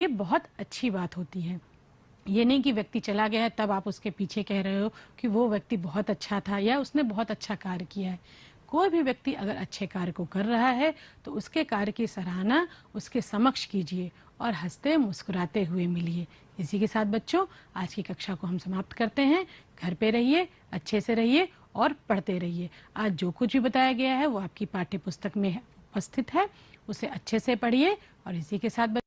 ये बहुत अच्छी बात होती है। ये नहीं कि व्यक्ति चला गया है तब आप उसके पीछे कह रहे हो कि वो व्यक्ति बहुत अच्छा था या उसने बहुत अच्छा कार्य किया है। कोई भी व्यक्ति अगर अच्छे कार्य को कर रहा है तो उसके कार्य की सराहना उसके समक्ष कीजिए और हंसते मुस्कुराते हुए मिलिए। इसी के साथ बच्चों, आज की कक्षा को हम समाप्त करते हैं। घर पे रहिए, अच्छे से रहिए और पढ़ते रहिए। आज जो कुछ भी बताया गया है वो आपकी पाठ्य पुस्तक में उपस्थित है, उसे अच्छे से पढ़िए। और इसी के साथ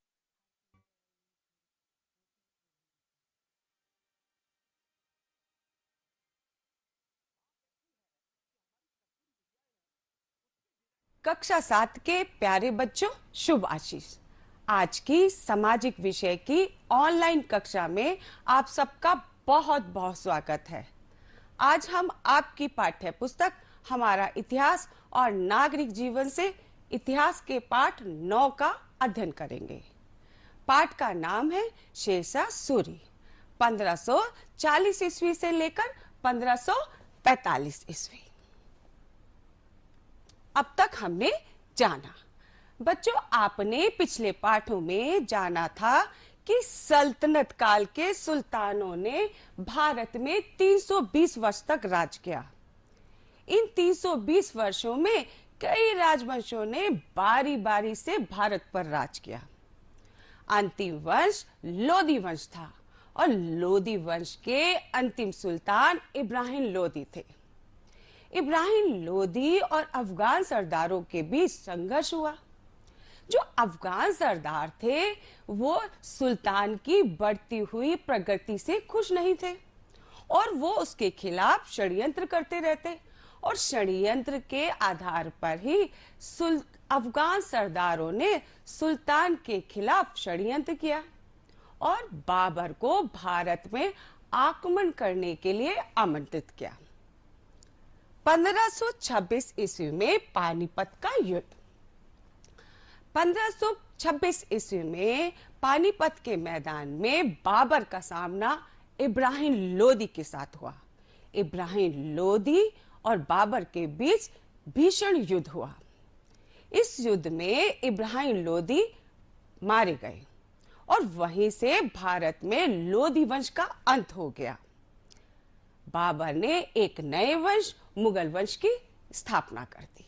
कक्षा 7 के प्यारे बच्चों, शुभ आशीष। आज की सामाजिक विषय की ऑनलाइन कक्षा में आप सबका बहुत बहुत स्वागत है। आज हम आपकी पाठ्य पुस्तक हमारा इतिहास और नागरिक जीवन से इतिहास के पाठ 9 का अध्ययन करेंगे। पाठ का नाम है शेरशाह सूरी, 1540 ईस्वी से लेकर 1545 ईस्वी। अब तक हमने जाना, बच्चों आपने पिछले पाठों में जाना था कि सल्तनत काल के सुल्तानों ने भारत में 320 वर्ष तक राज किया। इन 320 वर्षों में कई राजवंशों ने बारी बारी से भारत पर राज किया। अंतिम वंश लोदी वंश था और लोदी वंश के अंतिम सुल्तान इब्राहिम लोदी थे। इब्राहिम लोदी और अफगान सरदारों के बीच संघर्ष हुआ। जो अफगान सरदार थे वो सुल्तान की बढ़ती हुई प्रगति से खुश नहीं थे और वो उसके खिलाफ षड्यंत्र करते रहते और षड्यंत्र के आधार पर ही अफगान सरदारों ने सुल्तान के खिलाफ षड्यंत्र किया और बाबर को भारत में आक्रमण करने के लिए आमंत्रित किया। 1526 ईस्वी में पानीपत का युद्ध। 1526 ईस्वी में पानीपत के मैदान में बाबर का सामना इब्राहिम लोदी के साथ हुआ। इब्राहिम लोदी और बाबर के बीच भीषण युद्ध हुआ। इस युद्ध में इब्राहिम लोदी मारे गए और वहीं से भारत में लोदी वंश का अंत हो गया। बाबर ने एक नए वंश मुगल वंश की स्थापना कर दी।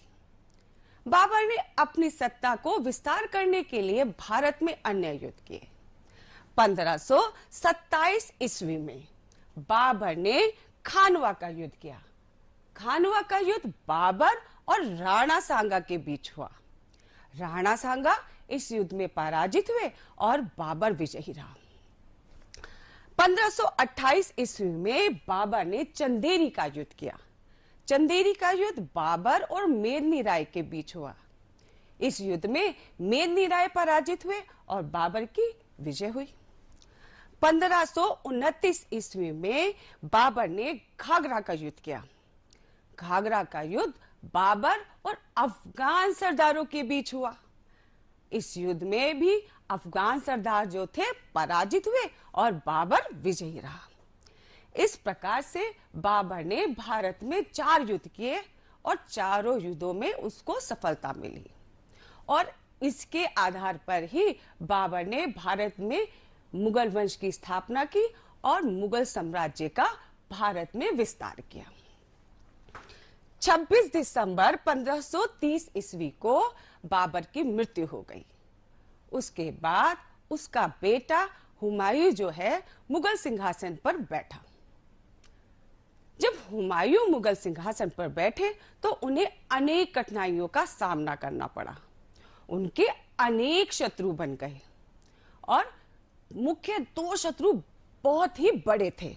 बाबर ने अपनी सत्ता को विस्तार करने के लिए भारत में अन्य युद्ध किए। 1527 ईस्वी में बाबर ने खानवा का युद्ध किया। खानवा का युद्ध बाबर और राणा सांगा के बीच हुआ। राणा सांगा इस युद्ध में पराजित हुए और बाबर विजयी रहा। 1528 ईस्वी में बाबर ने चंदेरी का युद्ध किया। चंदेरी का युद्ध बाबर और मेदिनी राय के बीच हुआ। इस युद्ध में मेदिनी राय पराजित हुए और बाबर की विजय हुई। 1529 ईस्वी में बाबर ने घाघरा का युद्ध किया। घाघरा का युद्ध बाबर और अफगान सरदारों के बीच हुआ। इस युद्ध में भी अफगान सरदार जो थे पराजित हुए और बाबर विजयी रहा। इस प्रकार से बाबर ने भारत में 4 युद्ध किए और चारों युद्धों में उसको सफलता मिली और इसके आधार पर ही बाबर ने भारत में मुगल वंश की स्थापना की और मुगल साम्राज्य का भारत में विस्तार किया। 26 दिसंबर 1530 ईस्वी को बाबर की मृत्यु हो गई। उसके बाद उसका बेटा हुमायूं जो है मुगल सिंहासन पर बैठा। जब हुमायूं मुगल सिंहासन पर बैठे तो उन्हें अनेक कठिनाइयों का सामना करना पड़ा। उनके अनेक शत्रु बन गए और मुख्य 2 शत्रु बहुत ही बड़े थे।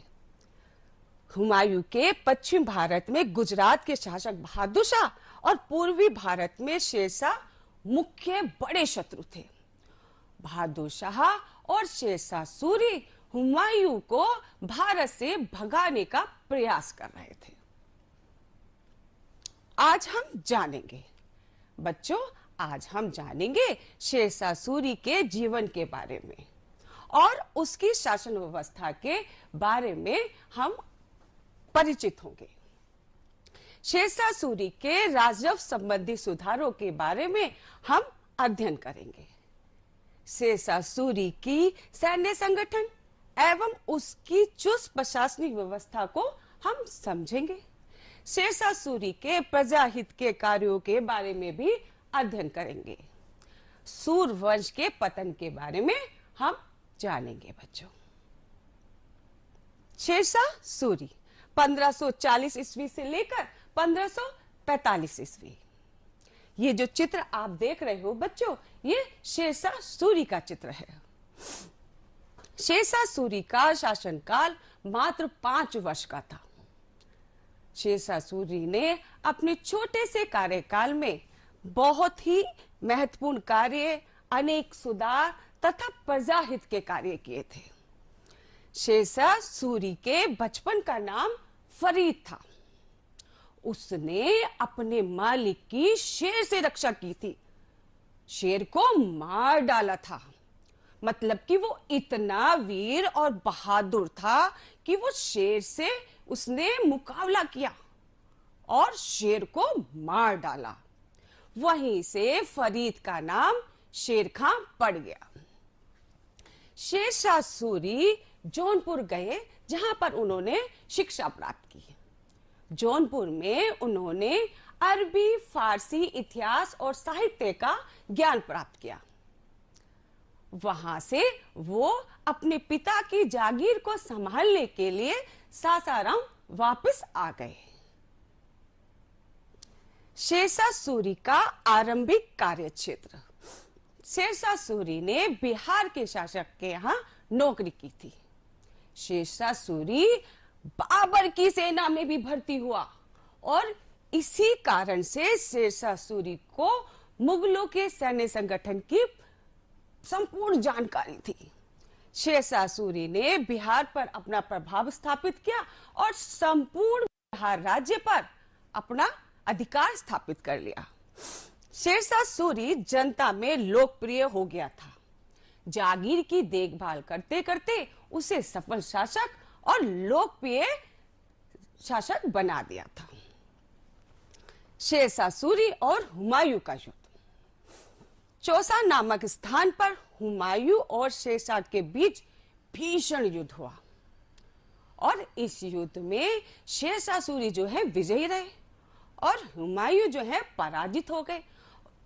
हुमायूं के पश्चिम भारत में गुजरात के शासक बहादुर शाह और पूर्वी भारत में शेरशाह मुख्य बड़े शत्रु थे। बहादुर शाह और शेरशाह सूरी हुमायूं को भारत से भगाने का प्रयास कर रहे थे। आज हम जानेंगे बच्चों, आज हम जानेंगे शेरशाह सूरी के जीवन के बारे में और उसकी शासन व्यवस्था के बारे में हम परिचित होंगे। शेरशाह सूरी के राजस्व संबंधी सुधारों के बारे में हम अध्ययन करेंगे। शेरशाह सूरी की सैन्य संगठन एवं उसकी चुस्त प्रशासनिक व्यवस्था को हम समझेंगे। शेरशाह सूरी के प्रजाहित के कार्यों के बारे में भी अध्ययन करेंगे। सूरवंश के पतन के बारे में हम जानेंगे बच्चों। शेरशाह सूरी 1540 ईस्वी से लेकर 1545 ईस्वी। ये जो चित्र आप देख रहे हो बच्चों, ये शेरशाह सूरी का चित्र है। शेरशाह सूरी का शासनकाल मात्र 5 वर्ष का था। शेरशाह सूरी ने अपने छोटे से कार्यकाल में बहुत ही महत्वपूर्ण कार्य, अनेक सुधार तथा प्रजाहित के कार्य किए थे। शेरशाह सूरी के बचपन का नाम फरीद था। उसने अपने मालिक की शेर से रक्षा की थी, शेर को मार डाला था। मतलब कि वो इतना वीर और बहादुर था कि वो शेर से उसने मुकाबला किया और शेर को मार डाला। वहीं से फरीद का नाम शेर खां पड़ गया। शेरशाह सूरी जौनपुर गए, जहां पर उन्होंने शिक्षा प्राप्त की। जौनपुर में उन्होंने अरबी, फारसी, इतिहास और साहित्य का ज्ञान प्राप्त किया। वहां से वो अपने पिता की जागीर को संभालने के लिए सासाराम वापस आ गए। शेरशाह सूरी का आरंभिक कार्यक्षेत्र। शेरशाह सूरी ने बिहार के शासक के यहाँ नौकरी की थी। शेरशाह सूरी बाबर की सेना में भी भर्ती हुआ और इसी कारण से शेरशाह सूरी को मुगलों के सैन्य संगठन की संपूर्ण जानकारी थी। शेरशाह सूरी ने बिहार पर अपना प्रभाव स्थापित किया और संपूर्ण बिहार राज्य पर अपना अधिकार स्थापित कर लिया। शेरशाह सूरी जनता में लोकप्रिय हो गया था। जागीर की देखभाल करते करते उसे सफल शासक और लोकप्रिय शासक बना दिया था। शेरशाह सूरी और हुमायूं का युद्ध। चौसा नामक स्थान पर हुमायूं और शेरशाह के बीच भीषण युद्ध हुआ और इस युद्ध में शेरशाह सूरी जो है विजयी रहे और हुमायूं जो है पराजित हो गए।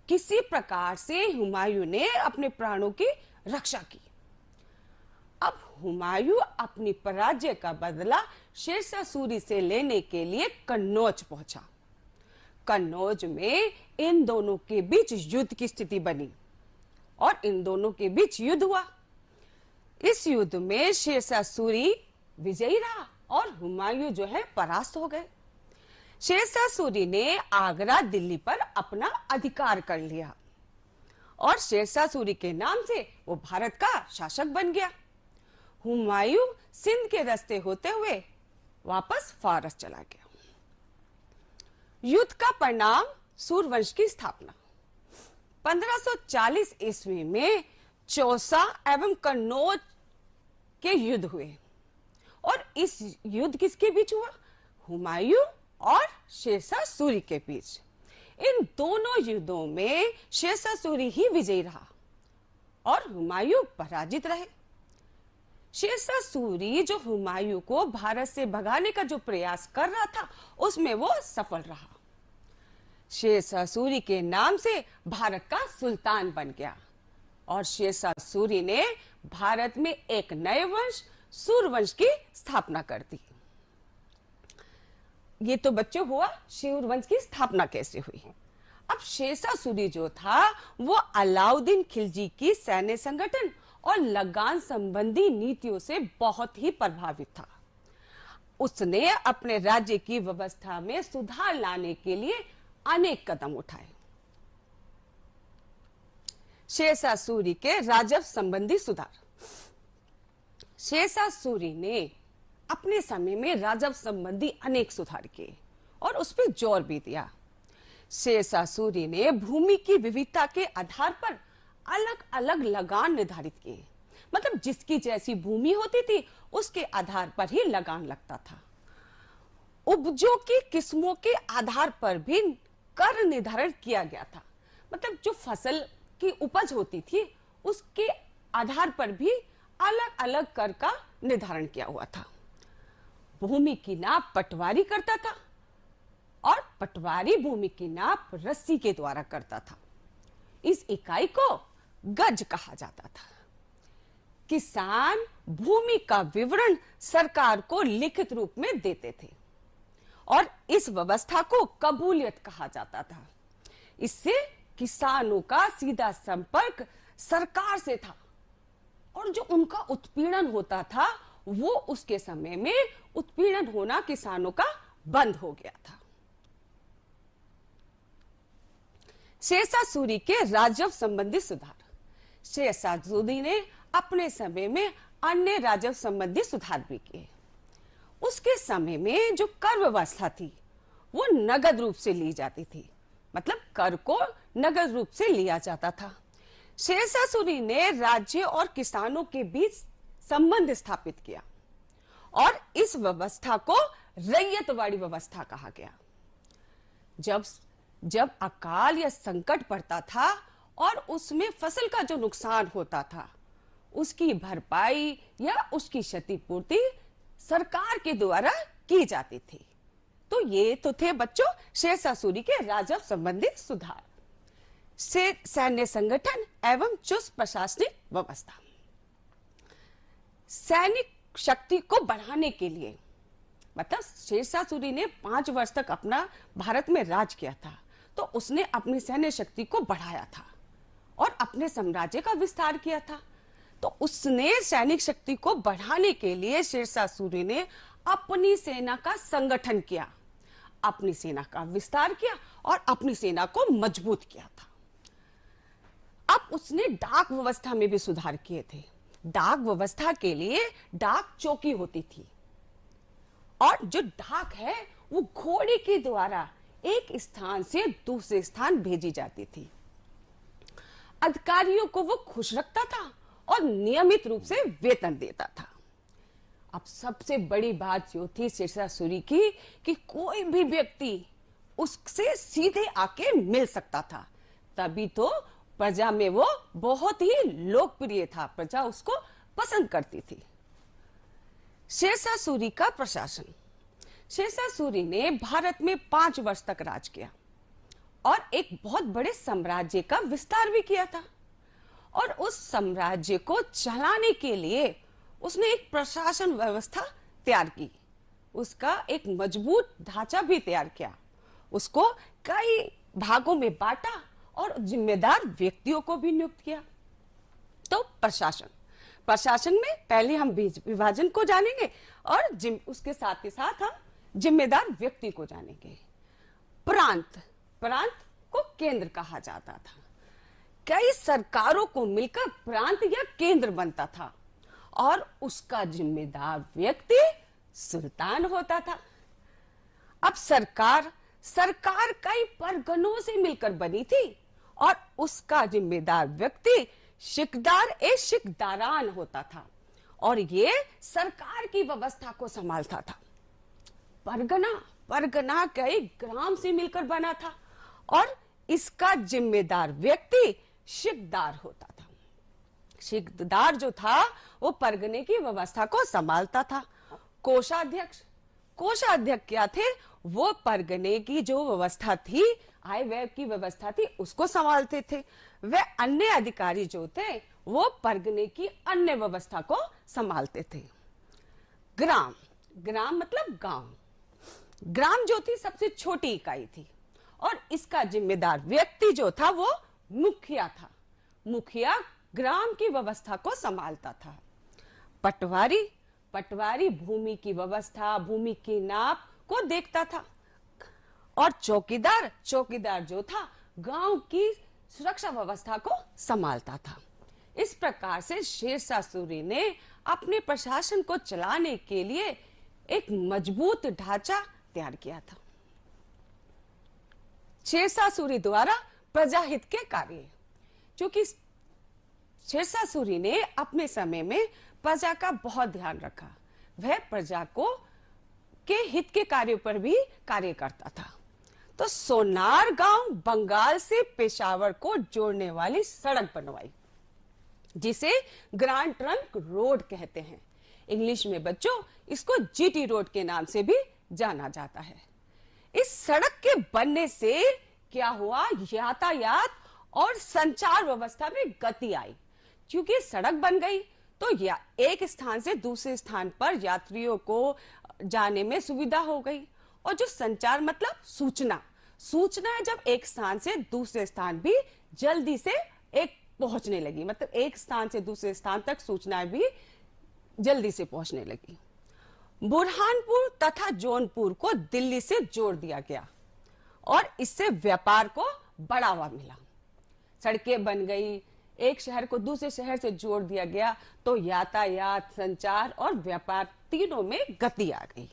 किसी प्रकार से हुमायूं ने अपने प्राणों की रक्षा की। अब हुमायूं अपनी पराजय का बदला शेरशाह सूरी से लेने के लिए कन्नौज पहुंचा। कन्नौज में इन दोनों के बीच युद्ध की स्थिति बनी और इन दोनों के बीच युद्ध हुआ। इस युद्ध में शेरशाह सूरी विजयी रहा और हुमायूं जो है परास्त हो गए। शेरशाह सूरी ने आगरा, दिल्ली पर अपना अधिकार कर लिया और शेरशाह सूरी के नाम से वो भारत का शासक बन गया। हुमायूं सिंध के रास्ते होते हुए वापस फारस चला गया। युद्ध का परिणाम सूरवंश की स्थापना। 1540 ईस्वी में चौसा एवं कन्नौज के युद्ध हुए और इस युद्ध किसके बीच हुआ? हुमायूं और शेरशाह सूरी के बीच। इन दोनों युद्धों में शेरशाह सूरी ही विजयी रहा और हुमायूं पराजित रहे। शेरशाह सूरी जो हुमायूं को भारत से भगाने का जो प्रयास कर रहा था उसमें वो सफल रहा। शेरशाह सूरी के नाम से भारत का सुल्तान बन गया और शेरशाह सूरी ने भारत में एक नए वंश सूरवंश की स्थापना कर दी। ये तो बच्चों हुआ सूरवंश की स्थापना कैसे हुई। अब शेरशाह सूरी जो था वो अलाउद्दीन खिलजी की सैन्य संगठन और लगान संबंधी नीतियों से बहुत ही प्रभावित था। उसने अपने राज्य की व्यवस्था में सुधार लाने के लिए अनेक कदम उठाए। शेरशाह सूरी के राजस्व संबंधी सुधार। शेरशाह सूरी ने अपने समय में राजस्व संबंधी अनेक सुधार किए और उस पर जोर भी दिया। शेरशाह सूरी ने भूमि की विविधता के आधार पर अलग अलग लगान निर्धारित किए। मतलब जिसकी जैसी भूमि होती थी उसके आधार पर ही लगान लगता था। उपजों की किस्मों के आधार पर भी कर निर्धारण किया गया था। मतलब जो फसल की उपज होती थी उसके आधार पर भी अलग अलग कर का निर्धारण किया हुआ था। भूमि की नाप पटवारी करता था और पटवारी भूमि की नाप रस्सी के द्वारा करता था। इस इकाई को गज कहा जाता था। किसान भूमि का विवरण सरकार को लिखित रूप में देते थे और इस व्यवस्था को कबूलियत कहा जाता था। इससे किसानों का सीधा संपर्क सरकार से था और जो उनका उत्पीड़न होता था वो उसके समय में उत्पीड़न होना किसानों का बंद हो गया था। शेरशाह सूरी के राजस्व संबंधी सुधार। शेरशाह सूरी ने अपने समय में अन्य राजस्व संबंधी सुधार भी किए। उसके समय में जो कर व्यवस्था थी वो नगद रूप से ली जाती थी, मतलब कर को नगद रूप से लिया जाता था। शेरशाह सूरी ने राज्य और किसानों के बीच संबंध स्थापित किया और इस व्यवस्था को रैयतवाड़ी व्यवस्था कहा गया। जब अकाल या संकट पड़ता था और उसमें फसल का जो नुकसान होता था उसकी भरपाई या उसकी क्षतिपूर्ति सरकार के द्वारा की जाती थी। तो ये तो थे बच्चों शेरशाह सूरी के राजस्व संबंधी सुधार। सैन्य संगठन एवं चुस्त प्रशासनिक व्यवस्था। सैनिक शक्ति को बढ़ाने के लिए, मतलब शेरशाह सूरी ने 5 वर्ष तक अपना भारत में राज किया था, तो उसने अपनी सैन्य शक्ति को बढ़ाया था और अपने साम्राज्य का विस्तार किया था। तो उसने सैनिक शक्ति को बढ़ाने के लिए शेरशाह सूरी ने अपनी सेना का संगठन किया, अपनी सेना का विस्तार किया और अपनी सेना को मजबूत किया था। अब उसने डाक व्यवस्था में भी सुधार किए थे। डाक व्यवस्था के लिए डाक चौकी होती थी और जो डाक है वो घोड़े के द्वारा एक स्थान से दूसरे स्थान भेजी जाती थी। अधिकारियों को वो खुश रखता था और नियमित रूप से वेतन देता था। अब सबसे बड़ी बात जो थी शेरशाह सूरी की कि कोई भी व्यक्ति उससे सीधे आके मिल सकता था, तभी तो प्रजा में वो बहुत ही लोकप्रिय था, प्रजा उसको पसंद करती थी। शेरशाह सूरी का प्रशासन। शेरशाह सूरी ने भारत में 5 वर्ष तक राज किया और एक बहुत बड़े साम्राज्य का विस्तार भी किया था और उस साम्राज्य को चलाने के लिए उसने एक प्रशासन व्यवस्था तैयार की, उसका एक मजबूत ढांचा भी तैयार किया, उसको कई भागों में बांटा और जिम्मेदार व्यक्तियों को भी नियुक्त किया। तो प्रशासन में पहले हम विभाजन को जानेंगे और उसके साथ ही साथ हम जिम्मेदार व्यक्ति को जानेंगे। प्रांत को केंद्र कहा जाता था। कई सरकारों को मिलकर प्रांत या केंद्र बनता था और उसका जिम्मेदार व्यक्ति सुल्तान होता था। अब सरकार कई परगनों से मिलकर बनी थी और उसका जिम्मेदार व्यक्ति शिकदारान होता था और ये सरकार की व्यवस्था को संभालता था। परगना कई ग्राम से मिलकर बना था और इसका जिम्मेदार व्यक्ति शिकदार होता था। शिकदार जो था वो परगने की व्यवस्था को संभालता था। कोषाध्यक्ष क्या थे? वो परगने की जो व्यवस्था थी, आय व्यय की व्यवस्था थी, उसको संभालते थे। वे अन्य अधिकारी जो थे वो परगने की अन्य व्यवस्था को संभालते थे। ग्राम मतलब गांव। ग्राम जो थी सबसे छोटी इकाई थी और इसका जिम्मेदार व्यक्ति जो था वो मुखिया था। मुखिया ग्राम की व्यवस्था को संभालता था। पटवारी भूमि की व्यवस्था, भूमि की नाप को देखता था और चौकीदार जो था गांव की सुरक्षा व्यवस्था को संभालता था। इस प्रकार से शेरशाह सूरी ने अपने प्रशासन को चलाने के लिए एक मजबूत ढांचा तैयार किया था। शेरशाह सूरी द्वारा प्रजाहित के कार्य। क्योंकि शेरशाह सूरी ने अपने समय में प्रजा का बहुत ध्यान रखा, वह प्रजा को के हित के कार्यों पर भी कार्य करता था। तो सोनार गांव बंगाल से पेशावर को जोड़ने वाली सड़क बनवाई। जिसे ग्रैंड ट्रंक रोड कहते हैं। इंग्लिश में बच्चों इसको जीटी रोड के नाम से भी जाना जाता है। इस सड़क के बनने से क्या हुआ, यातायात और संचार व्यवस्था में गति आई। क्योंकि सड़क बन गई तो या एक स्थान से दूसरे स्थान पर यात्रियों को जाने में सुविधा हो गई। और जो संचार मतलब सूचना जब एक स्थान से दूसरे स्थान भी जल्दी से एक पहुंचने लगी, मतलब एक स्थान से दूसरे स्थान तक सूचनाएं भी जल्दी से पहुंचने लगी। बुरहानपुर तथा जौनपुर को दिल्ली से जोड़ दिया गया और इससे व्यापार को बढ़ावा मिला। सड़कें बन गई, एक शहर को दूसरे शहर से जोड़ दिया गया तो यातायात, संचार और व्यापार तीनों में गति आ गई।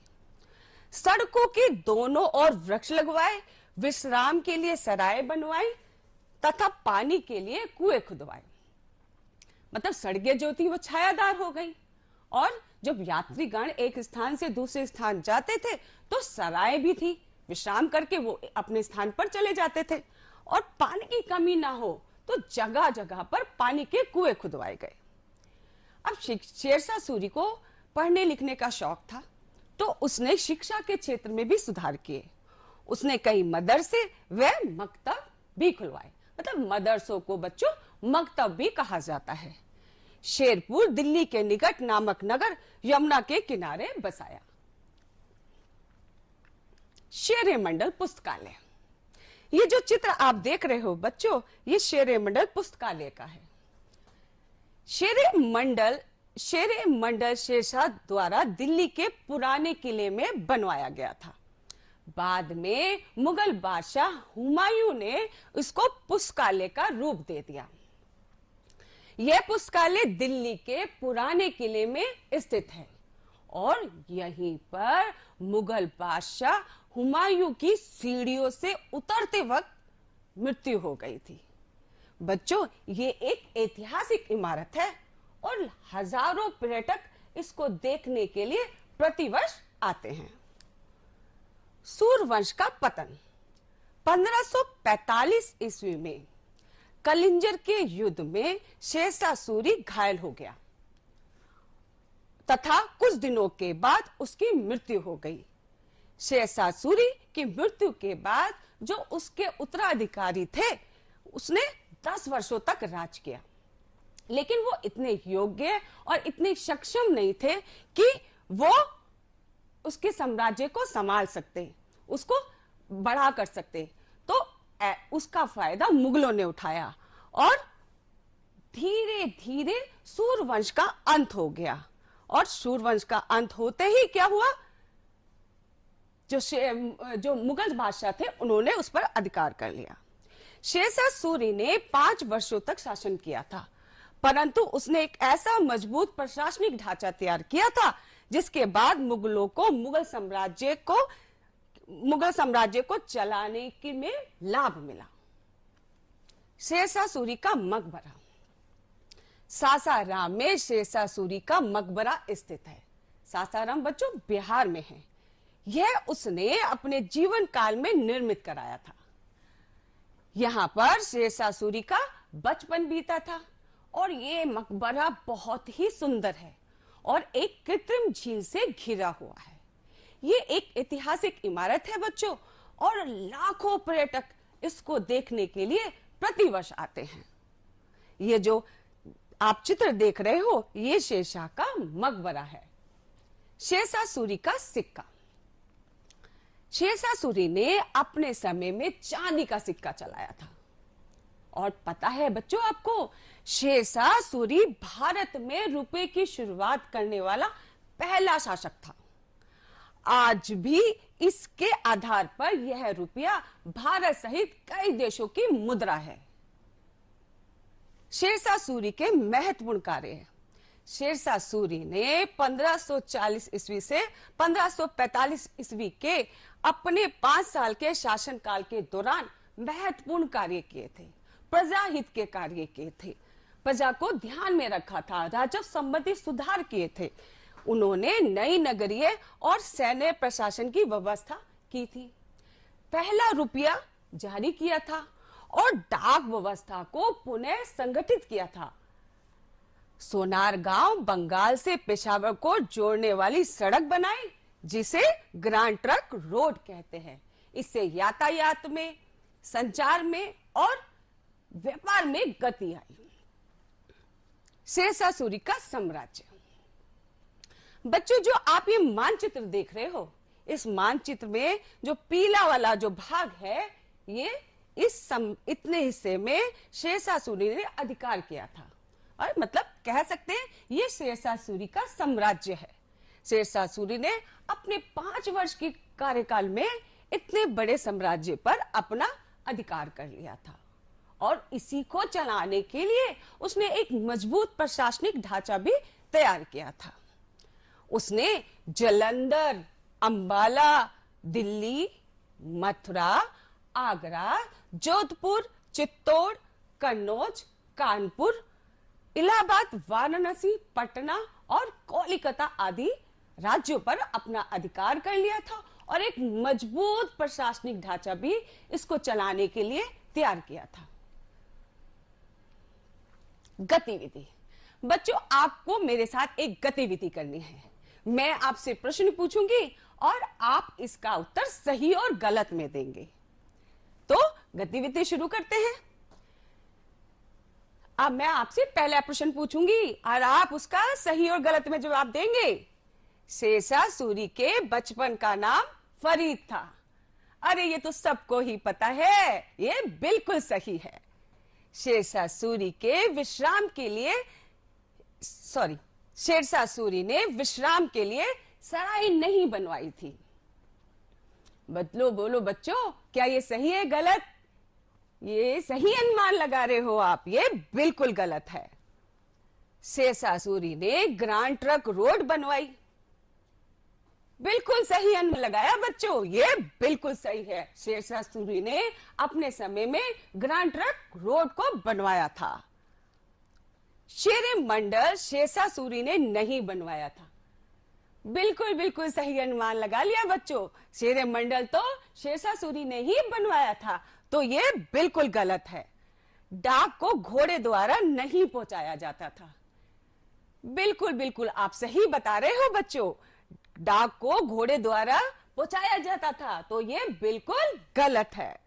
सड़कों के दोनों ओर वृक्ष लगवाए, विश्राम के लिए सराय बनवाई तथा पानी के लिए कुएं खुदवाए। मतलब सड़कें जो थी वो छायादार हो गई और जब यात्रीगण एक स्थान से दूसरे स्थान जाते थे तो सराय भी थी, विश्राम करके वो अपने स्थान पर चले जाते थे। और पानी की कमी ना हो तो जगह जगह पर पानी के कुएं खुदवाए गए। अब शेरशाह सूरी को पढ़ने लिखने का शौक था तो उसने शिक्षा के क्षेत्र में भी सुधार किए। उसने कई मदरसे व मकतब भी खुलवाए। मतलब मदरसों को बच्चों मकतब भी कहा जाता है। शेरपुर दिल्ली के निकट नामक नगर यमुना के किनारे बसाया। शेरे मंडल पुस्तकालय, ये जो चित्र आप देख रहे हो बच्चों, ये शेरे मंडल पुस्तकालय का है। शेरे मंडल शेरशाह द्वारा दिल्ली के पुराने किले में बनवाया गया था। बाद में मुगल बादशाह हुमायूं ने इसको पुस्तकालय का रूप दे दिया। यह पुस्तकालय दिल्ली के पुराने किले में स्थित है और यहीं पर मुगल बादशाह हुमायूं की सीढ़ियों से उतरते वक्त मृत्यु हो गई थी। बच्चों, ये एक ऐतिहासिक इमारत है और हजारों पर्यटक इसको देखने के लिए प्रतिवर्ष आते हैं। सूरवंश का पतन 1545 ईस्वी में कलिंजर के युद्ध में शेरशाह सूरी घायल हो गया तथा कुछ दिनों के बाद उसकी मृत्यु हो गई। शेरशाह सूरी की मृत्यु के बाद जो उसके उत्तराधिकारी थे उसने 10 वर्षों तक राज किया, लेकिन वो इतने योग्य और इतने सक्षम नहीं थे कि वो उसके साम्राज्य को संभाल सकते, उसको बढ़ा कर सकते। तो उसका फायदा मुगलों ने उठाया और धीरे धीरे सूरवंश का अंत हो गया। और सूरवंश का अंत होते ही क्या हुआ, जो मुगल बादशाह थे उन्होंने उस पर अधिकार कर लिया। शेरशाह सूरी ने 5 वर्षों तक शासन किया था, परंतु उसने एक ऐसा मजबूत प्रशासनिक ढांचा तैयार किया था जिसके बाद मुगलों को मुगल साम्राज्य को चलाने के में लाभ मिला। शेरशाह सूरी का मकबरा, सासाराम में शेरशाह सूरी का मकबरा स्थित है। सासाराम बच्चों बिहार में है। यह उसने अपने जीवन काल में निर्मित कराया था। यहां पर शेरशाह सूरी का बचपन बीता था और ये मकबरा बहुत ही सुंदर है और एक कृत्रिम झील से घिरा हुआ है। ये एक ऐतिहासिक इमारत है बच्चों और लाखों पर्यटक इसको देखने के लिए प्रतिवर्ष आते हैं। ये जो आप चित्र देख रहे हो ये शेरशाह का मकबरा है। शेरशाह सूरी का सिक्का, शेरशाह सूरी ने अपने समय में चांदी का सिक्का चलाया था। और पता है बच्चों आपको, शेरशाह सूरी भारत में रुपए की शुरुआत करने वाला पहला शासक था। आज भी इसके आधार पर यह रुपया भारत सहित कई देशों की मुद्रा है। शेरशाह सूरी के महत्वपूर्ण कार्य है। शेरशाह सूरी ने 1540 ईस्वी से 1545 ईस्वी के अपने 5 साल के शासनकाल के दौरान महत्वपूर्ण कार्य किए थे, प्रजाहित के कार्य किए थे, प्रजा को ध्यान में रखा था, राजस्व संबंधी सुधार किए थे। उन्होंने नई नगरीय और सैन्य प्रशासन की व्यवस्था की थी, पहला रुपया जारी किया था और डाक व्यवस्था को पुनः संगठित किया था। सोनार गांव बंगाल से पेशावर को जोड़ने वाली सड़क बनाई, जिसे ग्रांड ट्रक रोड कहते हैं। इससे यातायात में, संचार में और व्यापार में गति आई। शेरशाह सूरी का साम्राज्य। बच्चों, जो आप ये मानचित्र देख रहे हो, इस मानचित्र में जो पीला वाला जो भाग है, ये इतने हिस्से में शेरशाह सूरी ने अधिकार किया था, और मतलब कह सकते हैं ये शेरशाह सूरी का साम्राज्य है। शेरशाह सूरी ने अपने 5 वर्ष के कार्यकाल में इतने बड़े साम्राज्य पर अपना अधिकार कर लिया था, और इसी को चलाने के लिए उसने एक मजबूत प्रशासनिक ढांचा भी तैयार किया था। उसने जालंधर, अंबाला, दिल्ली, मथुरा, आगरा, जोधपुर, चित्तौड़, कन्नौज, कानपुर, इलाहाबाद, वाराणसी, पटना और कोलकाता आदि राज्यों पर अपना अधिकार कर लिया था, और एक मजबूत प्रशासनिक ढांचा भी इसको चलाने के लिए तैयार किया था। गतिविधि। बच्चों, आपको मेरे साथ एक गतिविधि करनी है। मैं आपसे प्रश्न पूछूंगी और आप इसका उत्तर सही और गलत में देंगे। तो गतिविधि शुरू करते हैं। अब मैं आपसे पहला प्रश्न पूछूंगी और आप उसका सही और गलत में जवाब देंगे। शेरशाह सूरी के बचपन का नाम फरीद था। अरे ये तो सबको ही पता है, ये बिल्कुल सही है। शेरशाह सूरी ने विश्राम के लिए सराय नहीं बनवाई थी। बोलो बच्चों, क्या ये सही है गलत? ये सही अनुमान लगा रहे हो आप, ये बिल्कुल गलत है। शेरशाह सूरी ने ग्रांड ट्रक रोड बनवाई। बिल्कुल सही अनुमान लगाया बच्चों, ये बिल्कुल सही है। शेरशाह सूरी ने अपने समय में ग्रांड ट्रक रोड को बनवाया था। शेर मंडल शेरशाह सूरी ने नहीं बनवाया था। बिल्कुल सही अनुमान लगा लिया बच्चों, शेर मंडल तो शेरशाह सूरी ने ही बनवाया था, तो ये बिल्कुल गलत है। डाक को घोड़े द्वारा नहीं पहुंचाया जाता था। बिल्कुल आप सही बता रहे हो बच्चों, डाक को घोड़े द्वारा पहुंचाया जाता था, तो ये बिल्कुल गलत है।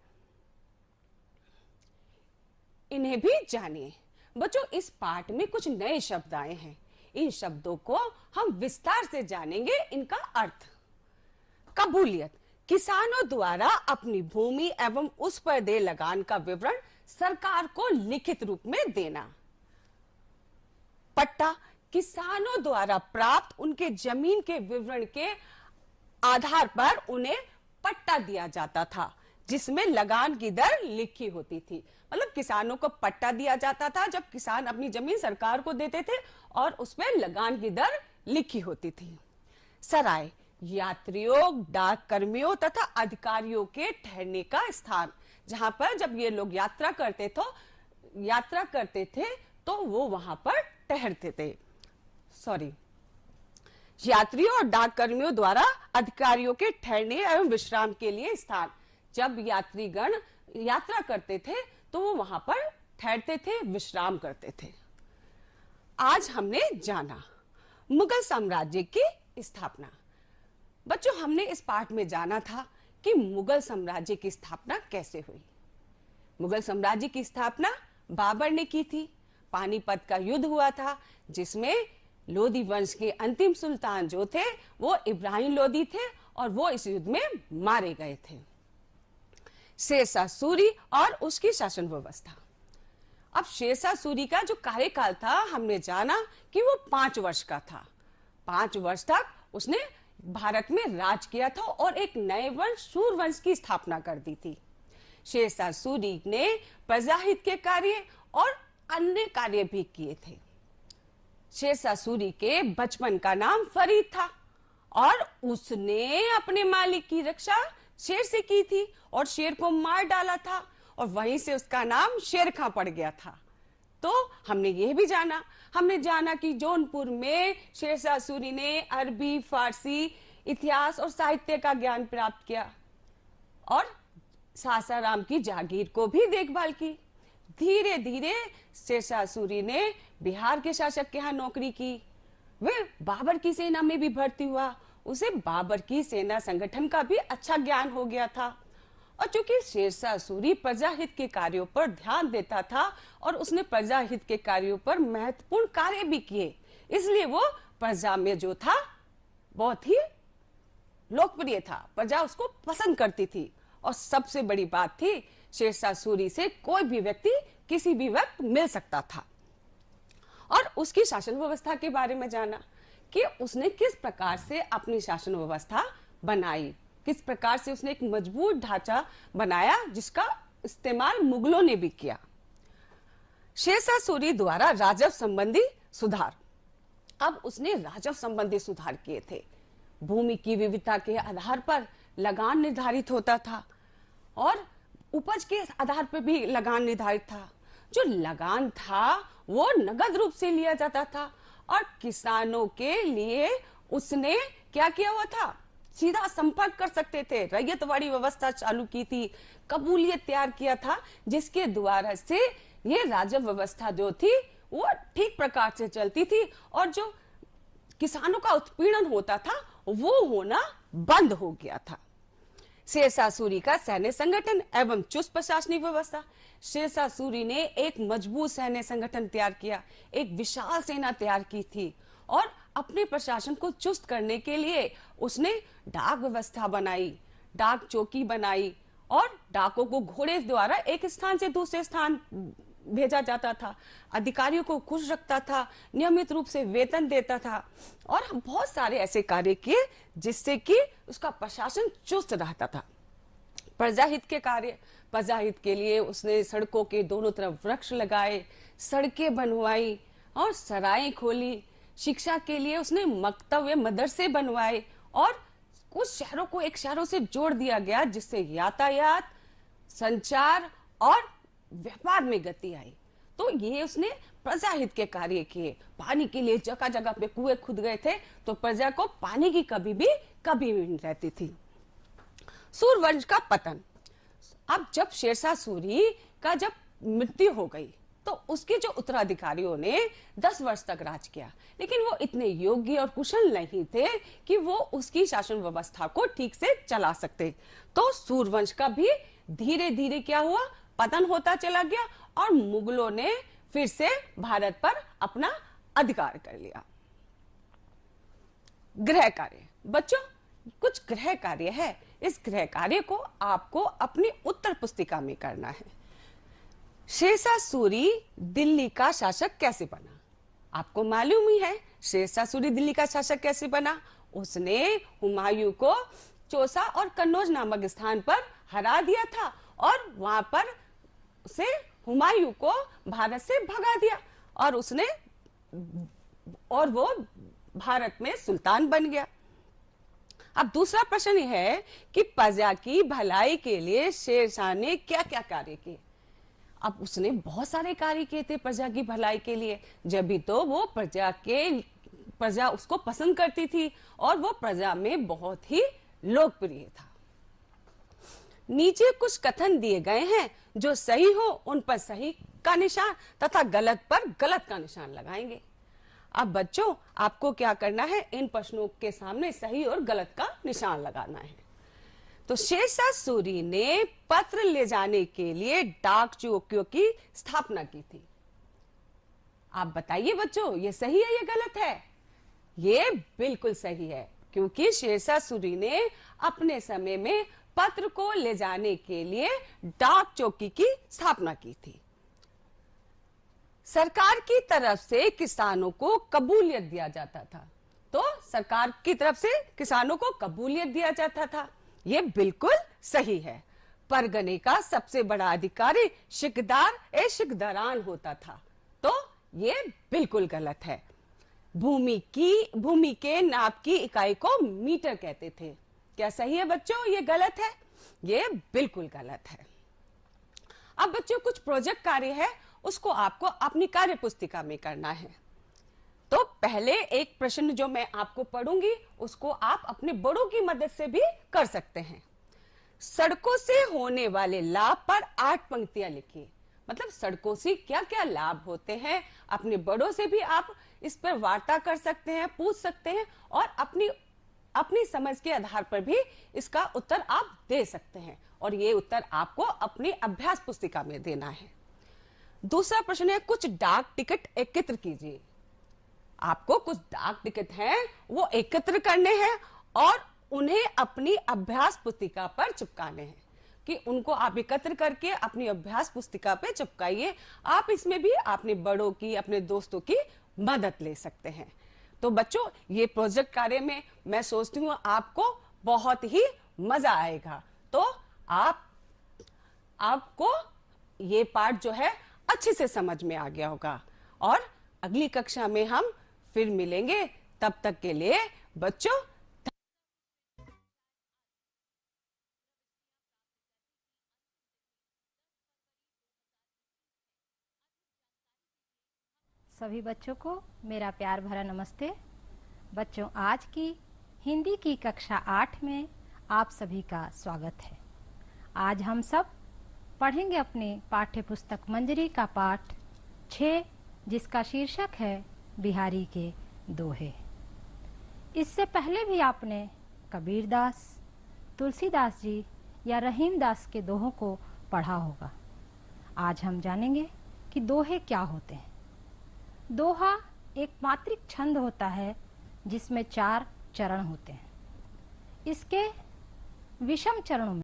इन्हें भी जानिए। बच्चों, इस पाठ में कुछ नए शब्द आए हैं। इन शब्दों को हम विस्तार से जानेंगे। इनका अर्थ। कबूलियत, किसानों द्वारा अपनी भूमि एवं उस पर देय लगान का विवरण सरकार को लिखित रूप में देना। पट्टा, किसानों द्वारा प्राप्त उनके जमीन के विवरण के आधार पर उन्हें पट्टा दिया जाता था, जिसमें लगान की दर लिखी होती थी। मतलब किसानों को पट्टा दिया जाता था जब किसान अपनी जमीन सरकार को देते थे, और उसमें लगान की दर लिखी होती थी। सराय, यात्रियों, डाक कर्मियों तथा अधिकारियों के ठहरने का स्थान, जहां पर जब ये लोग यात्रा करते थे तो वो वहां पर ठहरते थे। यात्रियों और डाक कर्मियों द्वारा अधिकारियों के ठहरने एवं विश्राम के लिए स्थान, जब यात्रीगण यात्रा करते थे तो वो वहां पर ठहरते थे, विश्राम करते थे। आज हमने जाना मुगल साम्राज्य की स्थापना। बच्चों, हमने इस पाठ में जाना था कि मुगल साम्राज्य की स्थापना कैसे हुई। मुगल साम्राज्य की स्थापना बाबर ने की थी। पानीपत का युद्ध हुआ था, जिसमें लोधी वंश के अंतिम सुल्तान जो थे वो इब्राहिम लोधी थे, और वो इस युद्ध में मारे गए थे। शेरशाह सूरी और उसकी शासन व्यवस्था। अब शेरशाह सूरी का जो कार्यकाल था, हमने जाना कि वो 5 वर्ष का था। 5 वर्ष तक उसने भारत में राज किया था और एक नए वंश सूरवंश की स्थापना कर दी थी। शेरशाह सूरी ने प्रजाहित के कार्य और अन्य कार्य भी किए थे। शेरशाह सूरी के बचपन का नाम फरीद था, और उसने अपने मालिक की रक्षा शेर से की थी और शेर को मार डाला था, और वहीं से उसका नाम शेर खां पड़ गया था। तो हमने ये भी जाना, कि जौनपुर में शेरशाह सूरी ने अरबी, फारसी, इतिहास और साहित्य का ज्ञान प्राप्त किया, और सासाराम की जागीर को भी देखभाल की। धीरे धीरे शेरशाह सूरी ने बिहार के शासक के यहाँ नौकरी की। वह बाबर की सेना में भी भर्ती हुआ। उसे बाबर की सेना संगठन का भी अच्छा ज्ञान हो गया था। और चूंकि शेरशाह सूरी प्रजाहित के कार्यों पर ध्यान देता था और उसने प्रजाहित के कार्यों पर महत्वपूर्ण कार्य भी किए, इसलिए वो प्रजा में जो था बहुत ही लोकप्रिय था। प्रजा उसको पसंद करती थी। और सबसे बड़ी बात थी, शेरशाह सूरी से कोई भी व्यक्ति किसी भी वक्त मिल सकता था। और उसकी शासन व्यवस्था के बारे में जाना कि उसने किस प्रकार से अपनी शासन व्यवस्था बनाई, किस प्रकार से उसने एक मजबूत ढांचा बनाया जिसका इस्तेमाल मुगलों ने भी किया। शेरशाह सूरी द्वारा राजस्व संबंधी सुधार। अब उसने राजस्व संबंधी सुधार किए थे। भूमि की विविधता के आधार पर लगान निर्धारित होता था और उपज के आधार पर भी लगान निर्धारित था। जो लगान था वो नगद रूप से लिया जाता था और किसानों के लिए उसने क्या किया हुआ था, सीधा संपर्क कर सकते थे। रैयतवाड़ी व्यवस्था चालू की थी, कबूलियत तैयार किया था, जिसके द्वारा से ये राजस्व व्यवस्था जो थी वो ठीक प्रकार से चलती थी और जो किसानों का उत्पीड़न होता था वो होना बंद हो गया था। शेरशाह सूरी का सैन्य संगठन एवं चुस्त प्रशासनिक व्यवस्था। शेरशाह सूरी ने एक मजबूत सैन्य संगठन तैयार किया, एक विशाल सेना तैयार की थी और अपने प्रशासन को चुस्त करने के लिए उसने डाक व्यवस्था बनाई, डाक चौकी बनाई और डाकों को घोड़े द्वारा एक स्थान से दूसरे स्थान भेजा जाता था। अधिकारियों को खुश रखता था, नियमित रूप से वेतन देता था और बहुत सारे ऐसे कार्य किए जिससे कि उसका प्रशासन चुस्त रहता था। प्रजाहित के कार्य, प्रजाहित के लिए उसने सड़कों के दोनों तरफ वृक्ष लगाए, सड़कें बनवाई और सराय खोली। शिक्षा के लिए उसने मकतब मदरसे बनवाए और कुछ शहरों को एक शहरों से जोड़ दिया गया जिससे यातायात, संचार और व्यापार में गति आई। तो ये उसने प्रजाहित के कार्य किए। पानी के लिए जगह जगह पे कुएं खुद गए थे तो प्रजा को पानी की कभी भी नहीं रहती थी। सूरवंश का पतन। अब जब शेरशाह सूरी का जब मृत्यु हो गई तो उसके जो उत्तराधिकारियों ने 10 वर्ष तक राज किया, लेकिन वो इतने योग्य और कुशल नहीं थे कि वो उसकी शासन व्यवस्था को ठीक से चला सकते। तो सूरवंश का भी धीरे धीरे क्या हुआ, पतन होता चला गया और मुगलों ने फिर से भारत पर अपना अधिकार कर लिया। गृह कार्य। बच्चों, कुछ गृह कार्य है। इस गृह कार्य को आपको अपनी उत्तर पुस्तिका में करना है। शेरशाह सूरी दिल्ली का शासक कैसे बना? आपको मालूम ही है शेरशाह सूरी दिल्ली का शासक कैसे बना। उसने हुमायूं को चौसा और कन्नौज नामक स्थान पर हरा दिया था और वहां पर से हुमायूं को भारत से भगा दिया और वो भारत में सुल्तान बन गया। अब दूसरा प्रश्न यह है कि प्रजा की भलाई के लिए शेरशाह ने क्या क्या कार्य किए। अब उसने बहुत सारे कार्य किए थे प्रजा की भलाई के लिए, जब भी तो वो प्रजा उसको पसंद करती थी और वो प्रजा में बहुत ही लोकप्रिय था। नीचे कुछ कथन दिए गए हैं, जो सही हो उन पर सही का निशान तथा गलत पर गलत का निशान लगाएंगे। अब बच्चों, आपको क्या करना है, इन प्रश्नों के सामने सही और गलत का निशान लगाना है। तो शेरशाह सूरी ने पत्र ले जाने के लिए डाक चौकियों की स्थापना की थी। आप बताइए बच्चों, ये सही है या गलत है? ये बिल्कुल सही है, क्योंकि शेरशाह सूरी ने अपने समय में पत्र को ले जाने के लिए डाक चौकी की स्थापना की थी। सरकार की तरफ से किसानों को कबूलियत दिया जाता था, तो सरकार की तरफ से किसानों को कबूलियत दिया जाता था, ये बिल्कुल सही है। परगने का सबसे बड़ा अधिकारी शिकदार शिकदारान होता था, तो ये बिल्कुल गलत है। भूमि के नाप की इकाई को मीटर कहते थे। क्या सही है बच्चों? ये गलत है, ये बिल्कुल गलत है। अब बच्चों, कुछ प्रोजेक्ट कार्य है, उसको आपको अपनी कार्य पुस्तिका में करना है। तो पहले एक प्रश्न जो मैं आपको पढ़ूंगी उसको आप अपने बड़ों की मदद से भी कर सकते हैं। सड़कों से होने वाले लाभ पर 8 पंक्तियां लिखिए। मतलब सड़कों से क्या क्या लाभ होते हैं। अपने बड़ों से भी आप इस पर वार्ता कर सकते हैं, पूछ सकते हैं और अपनी अपनी समझ के आधार पर भी इसका उत्तर आप दे सकते हैं और ये उत्तर आपको अपनी अभ्यास पुस्तिका में देना है। दूसरा प्रश्न है, कुछ डाक टिकट एकत्र कीजिए। आपको कुछ डाक टिकट हैं वो एकत्र करने हैं और उन्हें अपनी अभ्यास पुस्तिका पर चिपकाने हैं कि उनको आप एकत्र करके अपनी अभ्यास पुस्तिका पे चिपकाइए। आप इसमें भी अपने बड़ों की, अपने दोस्तों की मदद ले सकते हैं। तो बच्चों, ये प्रोजेक्ट कार्य में मैं सोचती हूँ आपको बहुत ही मजा आएगा। तो आपको ये पाठ जो है अच्छे से समझ में आ गया होगा और अगली कक्षा में हम फिर मिलेंगे। तब तक के लिए बच्चों सभी बच्चों को मेरा प्यार भरा नमस्ते। बच्चों, आज की हिंदी की कक्षा 8 में आप सभी का स्वागत है। आज हम सब पढ़ेंगे अपने पाठ्य पुस्तक मंजरी का पाठ 6, जिसका शीर्षक है बिहारी के दोहे। इससे पहले भी आपने कबीरदास, तुलसीदास जी या रहीमदास के दोहों को पढ़ा होगा। आज हम जानेंगे कि दोहे क्या होते हैं। दोहा एक मात्रिक छंद होता है जिसमें 4 चरण होते हैं। इसके विषम चरणों में